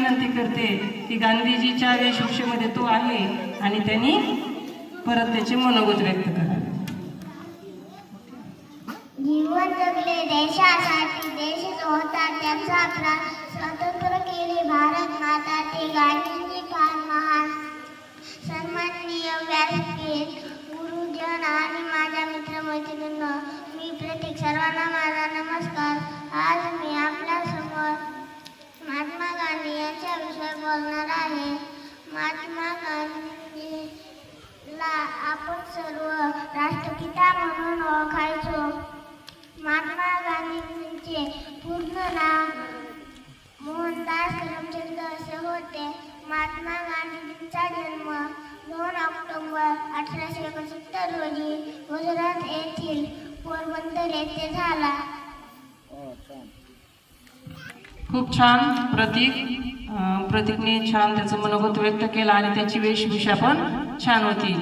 विनंती करते की गांधीजीच्या वेशभूषेमध्ये तो आहे आणि त्यांनी परत त्याचे मनोगत व्यक्त करा. जीवन जगले देशासाठी, देशच होता त्यांचा प्राण. स्वतंत्र केले भारत माता, ते गांधीजी फार महान. सन्माननीय व्यासपीठ, गुरुजन आणि माझ्या मित्रमैत्रिणींनो, मी प्रतीक, सर्वांना माझा नमस्कार. आज मी आपल्या समोर महात्मा गांधी यांच्या विषयी बोलणार आहे. महात्मा गांधीला आपण सर्व राष्ट्रपिता म्हणून ओळखायचो. महात्मा गांधींचे पूर्ण नाव मोहनदास करमचंद असे होते. महात्मा गांधींचा जन्म 2 ऑक्टोबर 1869 रोजी गुजरात येथील पोरबंदर येथे झाला. खूप छान प्रतीकने छान त्याचं मनोगत व्यक्त केलं आणि त्याची वेशभूषा पण छान होती.